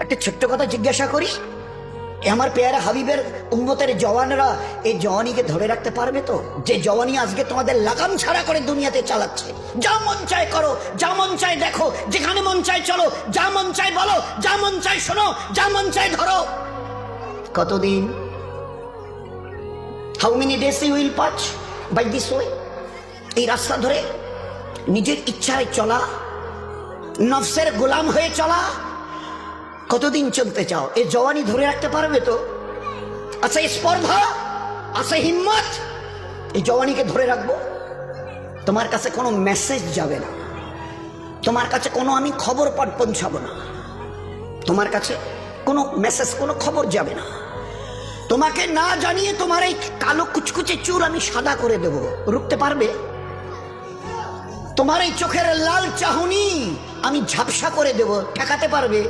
একটা ছোট্ট কথা জিজ্ঞাসা করি, আমার পেয়ারা হাবিবের উম্মতের জওয়ানরা এই জওয়ানিকে ধরে রাখতে পারবে তো? যে জওয়ানি আজকে তোমাদের লাগাম ছাড়া করে দুনিয়াতে চালাচ্ছে। যা মন চায় করো, যা মন চায় দেখো, যেখানে মন চায় চলো, যা মন চায় বলো, যা মন চায় শোনো, যা মন চায় ধরো। কতদিন? How many days you will pass by this way? এই রাস্তা ধরে নিজের ইচ্ছায় চলা, নফসের গোলাম হয়ে চলা, কতদিন চলতে চাও? এই জওয়ানি ধরে রাখতে পারবে তো? আচ্ছা স্পর্ধা, আচ্ছা হিম্মত, এই জওয়ানিকে ধরে রাখবো? তোমার কাছে কোনো মেসেজ যাবে না, তোমার কাছে কোনো আমি খবর পৌঁছাবো না, তোমার কাছে কোনো মেসেজ, কোনো খবর যাবে না। তোমাকে না জানিয়ে তোমার এই কালো কুচকুচে চুল আমি সাদা করে দেব, রুখতে পারবে? তোমার এই চোখের লাল চাহনি আমি ঝাপসা করে দেব, ঠেকাতে পারবে?